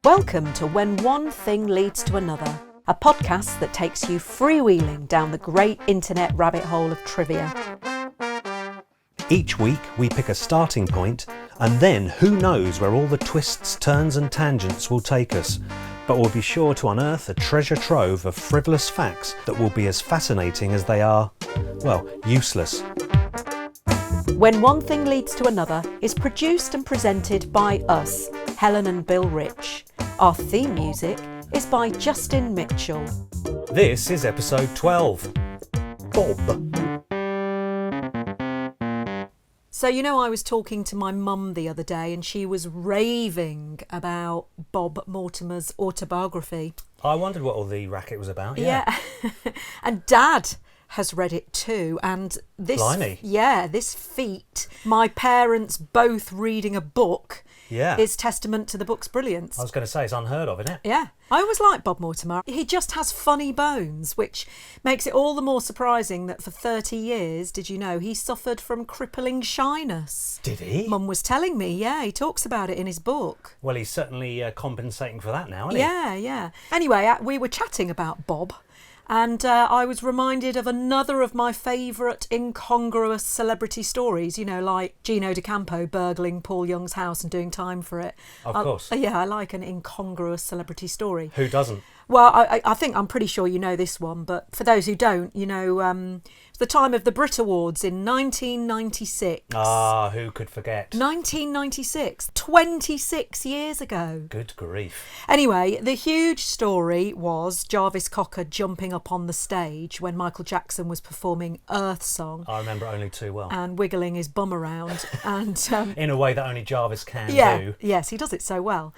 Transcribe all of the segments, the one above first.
Welcome to When One Thing Leads to Another, a podcast that takes you freewheeling down the great internet rabbit hole of trivia. Each week we pick a starting point, and then who knows where all the twists, turns and tangents will take us. But we'll be sure to unearth a treasure trove of frivolous facts that will be as fascinating as they are, well, useless. When One Thing Leads to Another is produced and presented by us, Helen and Bill Rich. Our theme music is by Justin Mitchell. This is episode 12. Bob. So, I was talking to my mum the other day and she was raving about Bob Mortimer's autobiography. I wondered what all the racket was about. Yeah. And Dad has read it too, and this feat, my parents both reading a book, is testament to the book's brilliance. I was going to say, it's unheard of, isn't it? Yeah. I always liked Bob Mortimer. He just has funny bones, which makes it all the more surprising that for 30 years, did you know, he suffered from crippling shyness. Did he? Mum was telling me, he talks about it in his book. Well, he's certainly compensating for that now, isn't he? Yeah. Anyway, we were chatting about Bob. And I was reminded of another of my favourite incongruous celebrity stories, like Gino D'Acampo burgling Paul Young's house and doing time for it. Of course. I like an incongruous celebrity story. Who doesn't? Well, I'm pretty sure you know this one, but for those who don't, it's the time of the Brit Awards in 1996. Ah, who could forget? 1996, 26 years ago. Good grief. Anyway, the huge story was Jarvis Cocker jumping up on the stage when Michael Jackson was performing Earth Song. I remember only too well. And wiggling his bum around. And in a way that only Jarvis can do. Yes, he does it so well.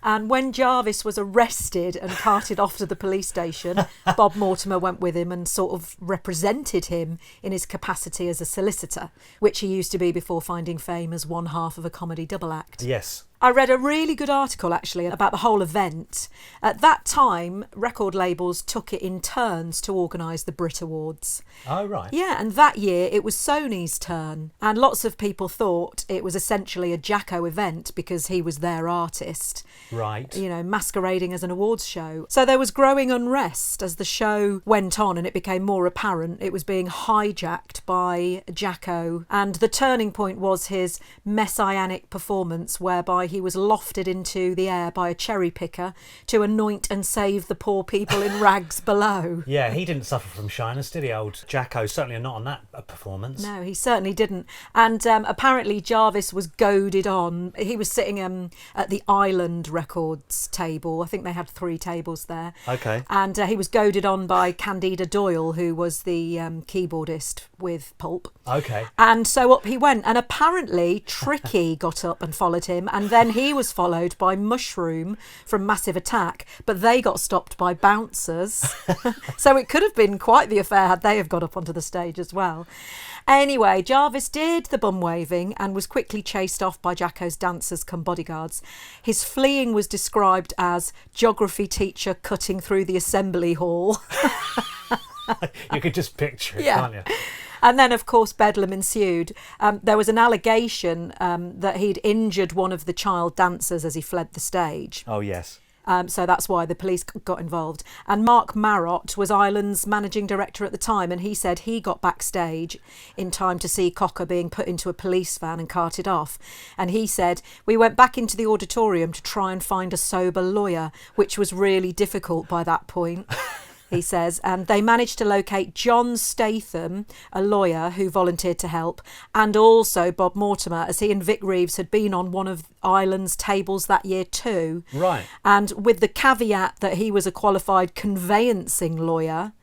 And when Jarvis was arrested and carted off to the police station, Bob Mortimer went with him and sort of represented him in his capacity as a solicitor, which he used to be before finding fame as one half of a comedy double act. Yes. I read a really good article, actually, about the whole event. At that time, record labels took it in turns to organise the Brit Awards. Oh, right. Yeah, and that year it was Sony's turn. And lots of people thought it was essentially a Jacko event because he was their artist. Right. Masquerading as an awards show. So there was growing unrest as the show went on and it became more apparent it was being hijacked by Jacko. And the turning point was his messianic performance whereby he was lofted into the air by a cherry picker to anoint and save the poor people in rags below. Yeah, he didn't suffer from shyness, did he, old Jacko? Certainly not on that performance. No, he certainly didn't. And apparently Jarvis was goaded on. He was sitting at the Island Records table. I think they had 3 tables there. Okay. And he was goaded on by Candida Doyle, who was the keyboardist with Pulp. Okay. And so up he went. And apparently Tricky got up and followed him. And then he was followed by Mushroom from Massive Attack. But they got stopped by bouncers. So it could have been quite the affair had they have got up onto the stage as well. Anyway, Jarvis did the bum waving and was quickly chased off by Jacko's dancers come bodyguards. His fleeing was described as geography teacher cutting through the assembly hall. You could just picture it, can't you? And then, of course, bedlam ensued. There was an allegation that he'd injured one of the child dancers as he fled the stage. Oh, yes. So that's why the police got involved. And Mark Marott was Island's managing director at the time, and he said he got backstage in time to see Cocker being put into a police van and carted off. And he said, "We went back into the auditorium to try and find a sober lawyer, which was really difficult by that point." He says, and they managed to locate John Statham, a lawyer who volunteered to help, and also Bob Mortimer, as he and Vic Reeves had been on one of Island's tables that year too. Right. And with the caveat that he was a qualified conveyancing lawyer,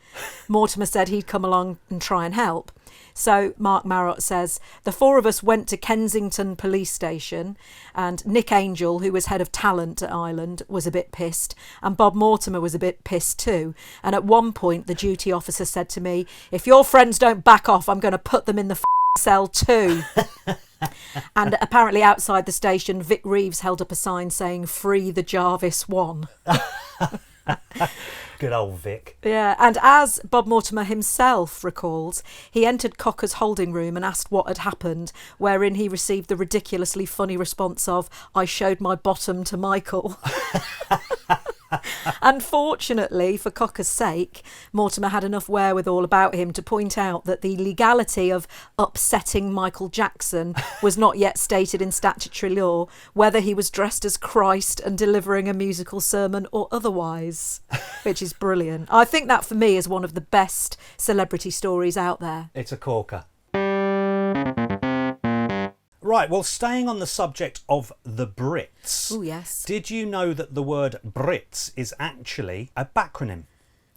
Mortimer said he'd come along and try and help. So Mark Marott says, the 4 of us went to Kensington Police Station and Nick Angel, who was head of talent at Island, was a bit pissed and Bob Mortimer was a bit pissed too. And at one point, the duty officer said to me, "If your friends don't back off, I'm going to put them in the cell too." And apparently outside the station, Vic Reeves held up a sign saying, "Free the Jarvis one." Good old Vic. Yeah, and as Bob Mortimer himself recalls, he entered Cocker's holding room and asked what had happened, wherein he received the ridiculously funny response of, "I showed my bottom to Michael." Unfortunately, for Cocker's sake, Mortimer had enough wherewithal about him to point out that the legality of upsetting Michael Jackson was not yet stated in statutory law, whether he was dressed as Christ and delivering a musical sermon or otherwise, which is brilliant. I think that for me is one of the best celebrity stories out there. It's a corker. Right, well, staying on the subject of the Brits. Oh, yes. Did you know that the word Brits is actually a backronym?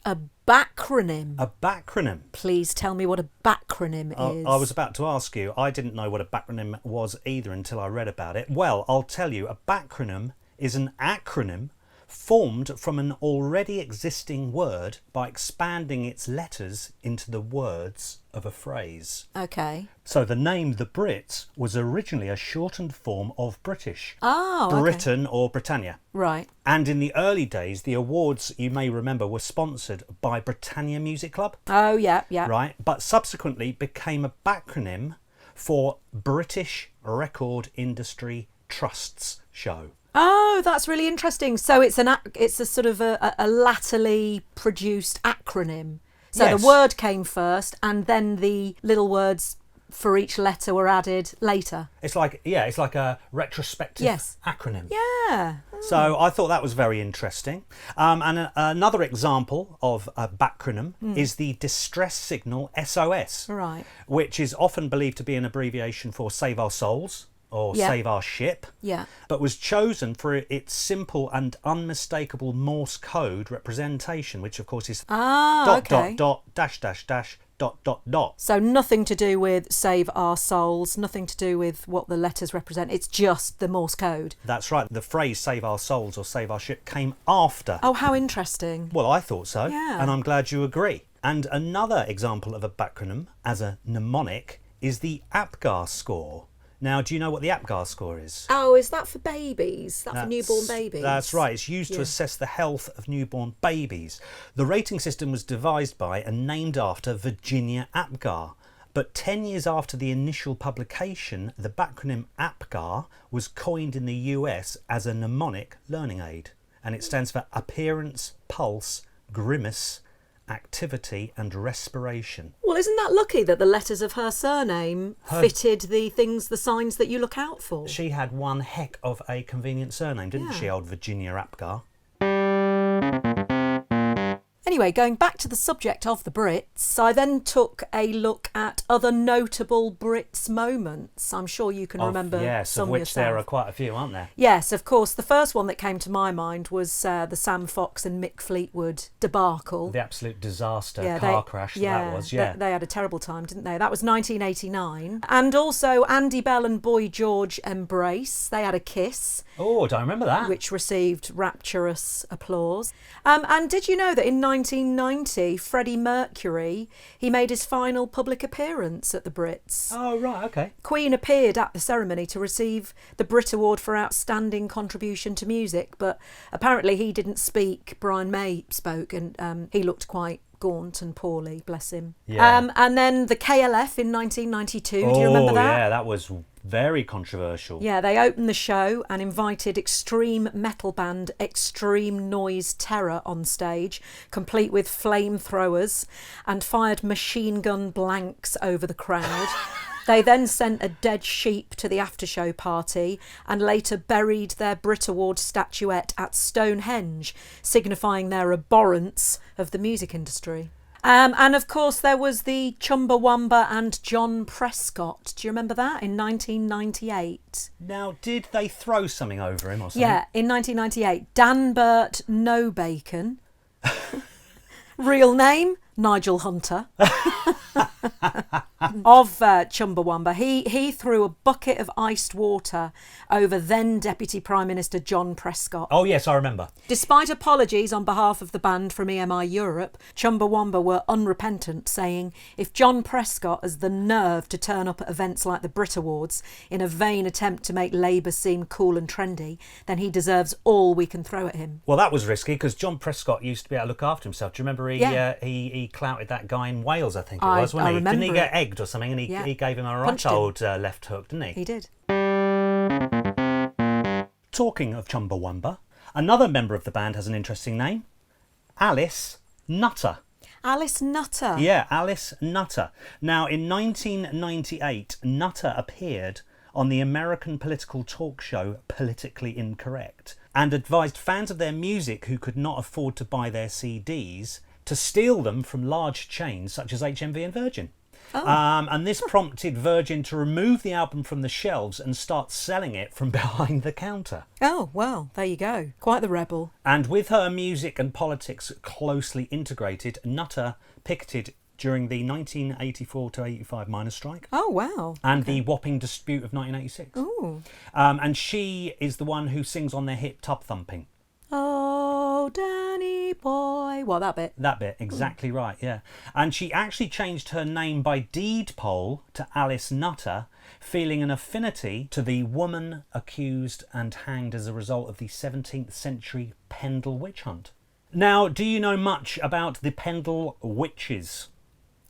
A backronym? A backronym. Please tell me what a backronym is. I was about to ask you. I didn't know what a backronym was either until I read about it. Well, I'll tell you, a backronym is an acronym formed from an already existing word by expanding its letters into the words of a phrase. Okay. So the name The Brits was originally a shortened form of British. Oh, okay. Britain or Britannia. Right. And in the early days, the awards, you may remember, were sponsored by Britannia Music Club. Oh, yeah, yeah. Right, but subsequently became a backronym for British Record Industry Trusts Show. Oh, that's really interesting. So it's a sort of a latterly produced acronym. So Yes. the word came first, and then the little words for each letter were added later. It's like a retrospective acronym. Yeah. So I thought that was very interesting. And another example of a backronym is the distress signal SOS, Right. which is often believed to be an abbreviation for Save Our Souls or Yeah. Save Our Ship, Yeah. but was chosen for its simple and unmistakable Morse code representation, which of course is Okay. .. So nothing to do with Save Our Souls, nothing to do with what the letters represent. It's just the Morse code. That's right. The phrase Save Our Souls or Save Our Ship came after. Oh, how interesting. Well, I thought so, Yeah. and I'm glad you agree. And another example of a backronym as a mnemonic is the APGAR score. Now, do you know what the APGAR score is? Oh, is that for babies? Is that for newborn babies? That's right. It's used to assess the health of newborn babies. The rating system was devised by and named after Virginia Apgar. But 10 years after the initial publication, the backronym APGAR was coined in the US as a mnemonic learning aid. And it stands for Appearance, Pulse, Grimace, Activity and Respiration. Well, isn't that lucky that the letters of her surname fitted the signs that you look out for? She had one heck of a convenient surname, didn't she, old Virginia Apgar? Anyway, going back to the subject of the Brits, I then took a look at other notable Brits moments. I'm sure you can remember some of which yourself. there are quite a few, aren't there? Yes, of course. The first one that came to my mind was the Sam Fox and Mick Fleetwood debacle. The absolute disaster car crash that was, They had a terrible time, didn't they? That was 1989. And also Andy Bell and Boy George embrace. They had a kiss. Oh, don't remember that. Which received rapturous applause. And did you know that in 1990, Freddie Mercury, he made his final public appearance at the Brits? Oh, right, okay. Queen appeared at the ceremony to receive the Brit Award for Outstanding Contribution to Music, but apparently he didn't speak. Brian May spoke, and he looked quite gaunt and poorly, bless him. Yeah. And then the KLF in 1992, do you remember that? Oh, yeah, that was very controversial. Yeah, they opened the show and invited extreme metal band Extreme Noise Terror on stage, complete with flamethrowers, and fired machine gun blanks over the crowd. They then sent a dead sheep to the after-show party and later buried their Brit Award statuette at Stonehenge, signifying their abhorrence of the music industry. And of course there was the Chumbawamba and John Prescott. Do you remember that? In 1998. Now, did they throw something over him or something? Yeah, in 1998. Dan Burt No Bacon. Real name, Nigel Hunter of Chumbawamba. He threw a bucket of iced water over then Deputy Prime Minister John Prescott. Oh, yes, I remember. Despite apologies on behalf of the band from EMI Europe, Chumbawamba were unrepentant, saying if John Prescott has the nerve to turn up at events like the Brit Awards in a vain attempt to make Labour seem cool and trendy, then he deserves all we can throw at him. Well, that was risky because John Prescott used to be able to look after himself. Do you remember he clouted that guy in Wales, I think it was, wasn't he? Remember. Didn't he get egged or something, and he gave him a right old left hook, didn't he? He did. Talking of Chumbawamba, another member of the band has an interesting name. Alice Nutter. Alice Nutter? Yeah, Alice Nutter. Now, in 1998, Nutter appeared on the American political talk show Politically Incorrect and advised fans of their music who could not afford to buy their CDs to steal them from large chains such as HMV and Virgin. Oh. And this prompted Virgin to remove the album from the shelves and start selling it from behind the counter. Oh, well, there you go. Quite the rebel. And with her music and politics closely integrated, Nutter picketed during the 1984 to 85 miners' strike. Oh, wow. And the Wapping dispute of 1986. Ooh. And she is the one who sings on their hit Tub Thumping. Oh, Danny boy. What, that bit? That bit, exactly right, yeah. And she actually changed her name by deed poll to Alice Nutter, feeling an affinity to the woman accused and hanged as a result of the 17th century Pendle witch hunt. Now, do you know much about the Pendle witches?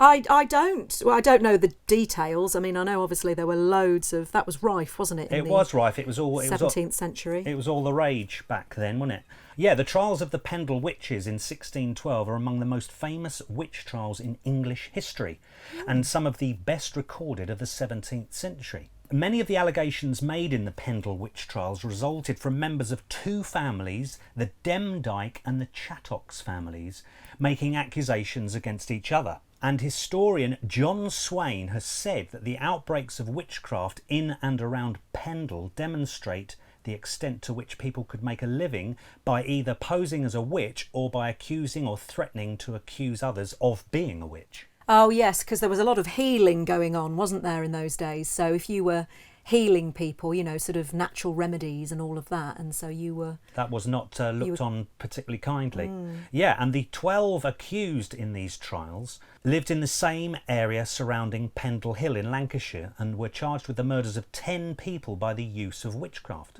I don't. Well, I don't know the details. I mean, I know obviously there were loads of... That was rife, wasn't it? It was rife. It was all... 17th century. It was all the rage back then, wasn't it? Yeah, the trials of the Pendle witches in 1612 are among the most famous witch trials in English history and some of the best recorded of the 17th century. Many of the allegations made in the Pendle witch trials resulted from members of two families, the Demdike and the Chattox families, making accusations against each other. And historian John Swain has said that the outbreaks of witchcraft in and around Pendle demonstrate the extent to which people could make a living by either posing as a witch or by accusing or threatening to accuse others of being a witch. Oh, yes, because there was a lot of healing going on, wasn't there, in those days? So if you were healing people, you know, sort of natural remedies and all of that, and so you were... That was not looked on particularly kindly. Yeah, and the 12 accused in these trials lived in the same area surrounding Pendle Hill in Lancashire and were charged with the murders of 10 people by the use of witchcraft.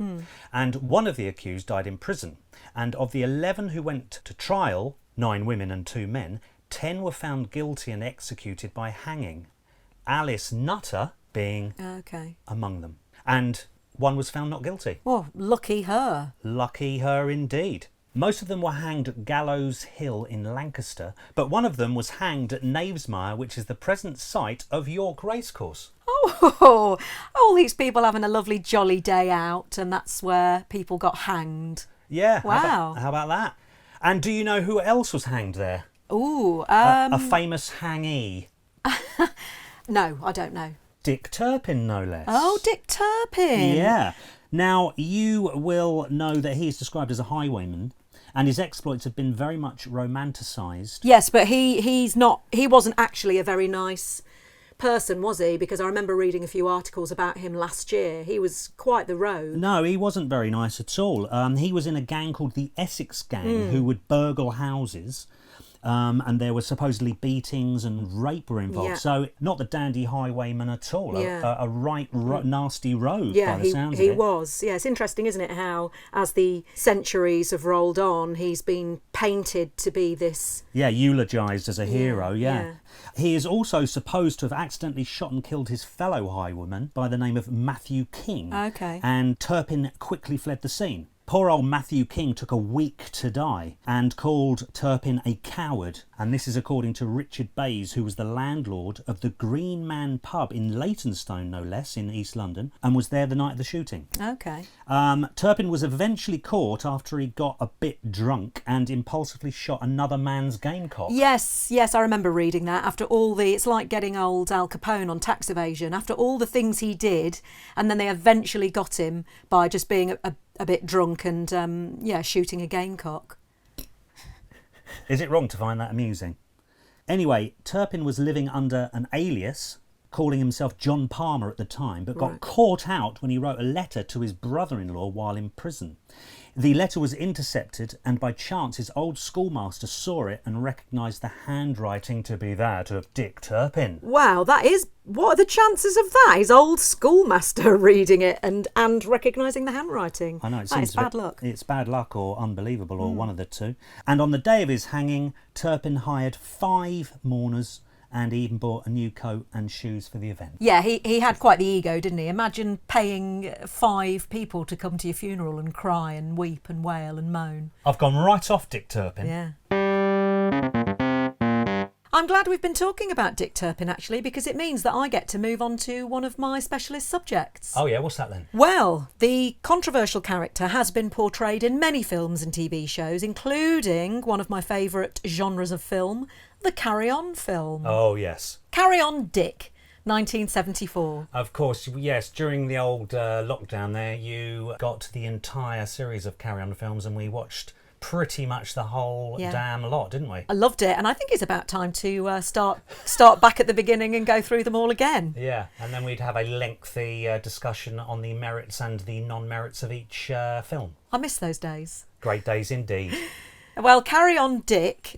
And one of the accused died in prison. And of the 11 who went to trial, 9 women and 2 men, 10 were found guilty and executed by hanging. Alice Nutter being among them. And one was found not guilty. Oh, lucky her. Lucky her indeed. Most of them were hanged at Gallows Hill in Lancaster, but one of them was hanged at Knavesmire, which is the present site of York Racecourse. Oh, all these people having a lovely jolly day out, and that's where people got hanged. Yeah. Wow. How about that? And do you know who else was hanged there? Ooh. A famous hangee. No, I don't know. Dick Turpin, no less. Oh, Dick Turpin. Yeah. Now, you will know that he is described as a highwayman, and his exploits have been very much romanticised. Yes, but he wasn't actually a very nice person, was he? Because I remember reading a few articles about him last year. He was quite the rogue. No, he wasn't very nice at all. He was in a gang called the Essex Gang, who would burgle houses. And there were supposedly beatings and rape were involved. Yeah. So not the dandy highwayman at all. Yeah. A nasty rogue Yeah, by the sounds of he it. was. Yeah, it's interesting, isn't it, how as the centuries have rolled on, he's been painted to be this... Yeah, eulogised as a hero, yeah. yeah. He is also supposed to have accidentally shot and killed his fellow highwayman by the name of Matthew King. Okay. And Turpin quickly fled the scene. Poor old Matthew King took a week to die and called Turpin a coward. And this is according to Richard Bayes, who was the landlord of the Green Man pub in Leytonstone, no less, in East London, and was there the night of the shooting. Okay. Turpin was eventually caught after he got a bit drunk and impulsively shot another man's gamecock. Yes, I remember reading that. After all it's like getting old Al Capone on tax evasion. After all the things he did, and then they eventually got him by just being a bit drunk and, shooting a gamecock. Is it wrong to find that amusing? Anyway, Turpin was living under an alias, calling himself John Palmer at the time, but got caught out when he wrote a letter to his brother-in-law while in prison. The letter was intercepted, and by chance his old schoolmaster saw it and recognised the handwriting to be that of Dick Turpin. Wow, what are the chances of that? His old schoolmaster reading it and recognising the handwriting. I know, it's bad luck. It's bad luck or unbelievable or one of the two. And on the day of his hanging, Turpin hired 5 mourners, and he even bought a new coat and shoes for the event. Yeah, he had quite the ego, didn't he? Imagine paying 5 people to come to your funeral and cry and weep and wail and moan. I've gone right off Dick Turpin. Yeah. I'm glad we've been talking about Dick Turpin, actually, because it means that I get to move on to one of my specialist subjects. Oh yeah, what's that then? Well, the controversial character has been portrayed in many films and TV shows, including one of my favourite genres of film, the carry-on film. Oh yes. Carry On Dick, 1974. Of course, yes. During the old lockdown there, you got the entire series of carry-on films and we watched pretty much the whole damn lot, didn't we? I loved it, and I think it's about time to start back at the beginning and go through them all again. Yeah, and then we'd have a lengthy discussion on the merits and the non-merits of each film. I miss those days. Great days indeed. Well, Carry On Dick,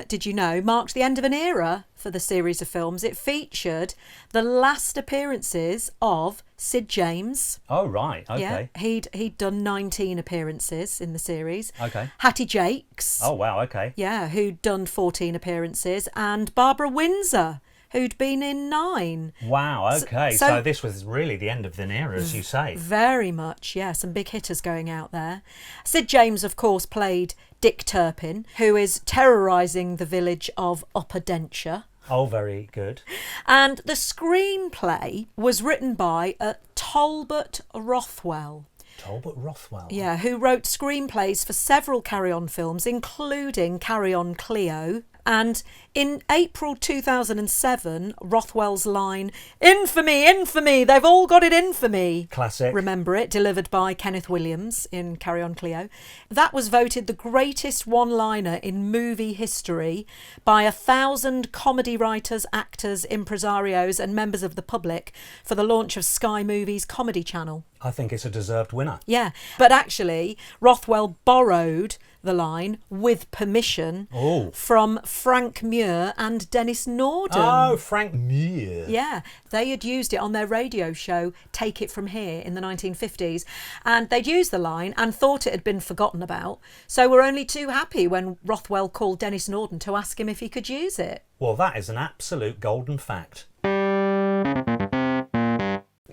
did you know, marked the end of an era for the series of films. It featured the last appearances of Sid James. Oh, right, okay. Yeah, he'd done 19 appearances in the series. Okay. Hattie Jakes. Oh, wow, okay. Yeah, who'd done 14 appearances. And Barbara Windsor, who'd been in 9. Wow, okay. So this was really the end of an era, as you say. Very much, yeah. Some big hitters going out there. Sid James, of course, played Dick Turpin, who is terrorising the village of Upper Denshire. Oh, very good. And the screenplay was written by Talbot Rothwell. Talbot Rothwell? Yeah, who wrote screenplays for several Carry On films, including Carry On Cleo. And in April 2007, Rothwell's line, "Infamy, infamy, they've all got it in for me." Classic. Remember it, delivered by Kenneth Williams in Carry On Cleo. That was voted the greatest one-liner in movie history by 1,000 comedy writers, actors, impresarios and members of the public for the launch of Sky Movies' comedy channel. I think it's a deserved winner. Yeah, but actually, Rothwell borrowed the line with permission from Frank Muir and Dennis Norden. Oh, Frank Muir. Yeah, they had used it on their radio show Take It From Here in the 1950s, and they'd used the line and thought it had been forgotten about, so were only too happy when Rothwell called Dennis Norden to ask him if he could use it. Well, that is an absolute golden fact.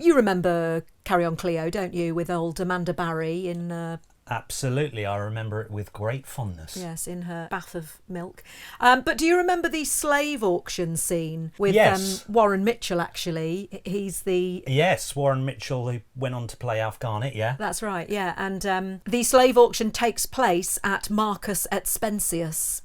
You remember Carry On Cleo, don't you, with old Amanda Barry in... Absolutely, I remember it with great fondness. Yes, in her bath of milk. But do you remember the slave auction scene with Warren Mitchell, actually? He's the... Yes, Warren Mitchell, who went on to play Alf Garnett, yeah. That's right, yeah. And the slave auction takes place at Marcus et Spensius.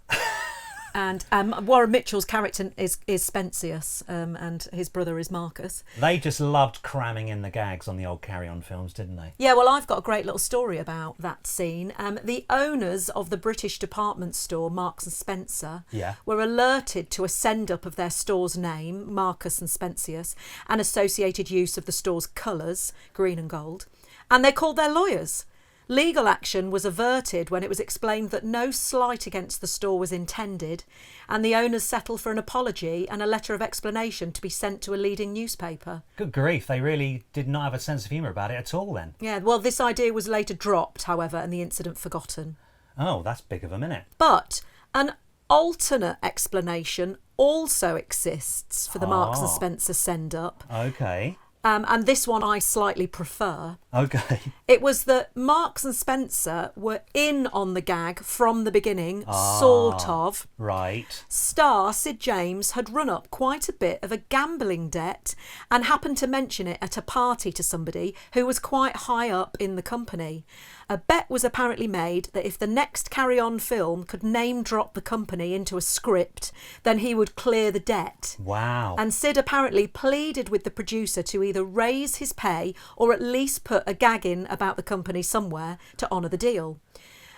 And Warren Mitchell's character is Spensius, and his brother is Marcus. They just loved cramming in the gags on the old Carry On films, didn't they? Yeah, well, I've got a great little story about that scene. The owners of the British department store, Marks and Spencer, were alerted to a send-up of their store's name, Marcus and Spensius, and associated use of the store's colours, green and gold, and they called their lawyers. Legal action was averted when it was explained that no slight against the store was intended, and the owners settled for an apology and a letter of explanation to be sent to a leading newspaper. Good grief, they really did not have a sense of humour about it at all then. Yeah, well, this idea was later dropped, however, and the incident forgotten. Oh, that's big of a minute. But an alternate explanation also exists for the Marks and Spencer send-up. Okay. And this one I slightly prefer. Okay. It was that Marks and Spencer were in on the gag from the beginning, sort of. Right. Star Sid James had run up quite a bit of a gambling debt and happened to mention it at a party to somebody who was quite high up in the company. A bet was apparently made that if the next Carry On film could name drop the company into a script, then he would clear the debt. Wow. And Sid apparently pleaded with the producer to either raise his pay or at least put a gag in about the company somewhere to honour the deal.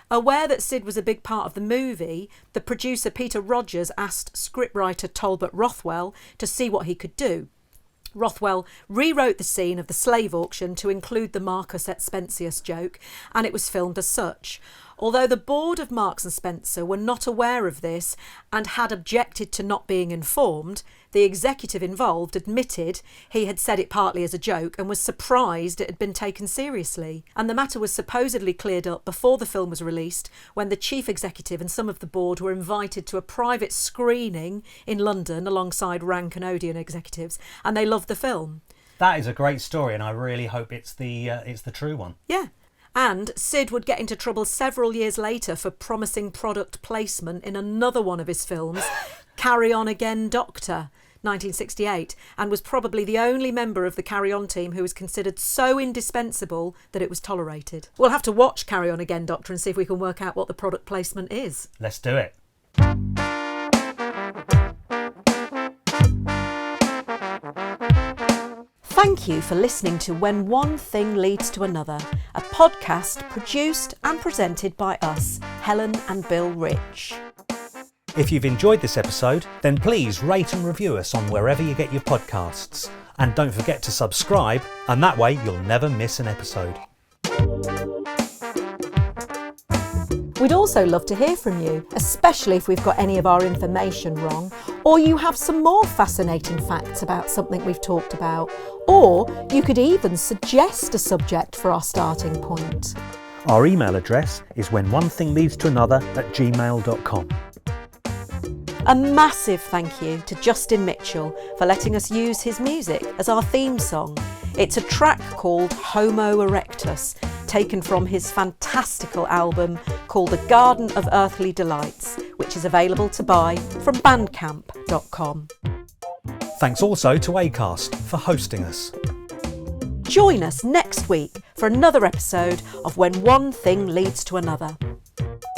Aware that Sid was a big part of the movie, the producer Peter Rogers asked scriptwriter Talbot Rothwell to see what he could do. Rothwell rewrote the scene of the slave auction to include the Marcus et Spensius joke, and it was filmed as such. Although the board of Marks and Spencer were not aware of this and had objected to not being informed, the executive involved admitted he had said it partly as a joke and was surprised it had been taken seriously. And the matter was supposedly cleared up before the film was released, when the chief executive and some of the board were invited to a private screening in London alongside rank and Odeon executives, and they loved the film. That is a great story, and I really hope it's the true one. Yeah. And Sid would get into trouble several years later for promising product placement in another one of his films, Carry On Again, Doctor, 1968, and was probably the only member of the Carry On team who was considered so indispensable that it was tolerated. We'll have to watch Carry On Again, Doctor, and see if we can work out what the product placement is. Let's do it. Thank you for listening to When One Thing Leads to Another, a podcast produced and presented by us, Helen and Bill Rich. If you've enjoyed this episode, then please rate and review us on wherever you get your podcasts. And don't forget to subscribe, and that way you'll never miss an episode. We'd also love to hear from you, especially if we've got any of our information wrong, or you have some more fascinating facts about something we've talked about, or you could even suggest a subject for our starting point. Our email address is whenonethingleads-to-another@gmail.com. A massive thank you to Justin Mitchell for letting us use his music as our theme song. It's a track called Homo Erectus, taken from his fantastical album called The Garden of Earthly Delights, which is available to buy from bandcamp.com. Thanks also to Acast for hosting us. Join us next week for another episode of When One Thing Leads to Another.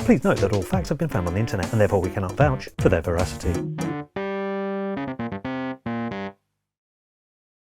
Please note that all facts have been found on the internet and therefore we cannot vouch for their veracity.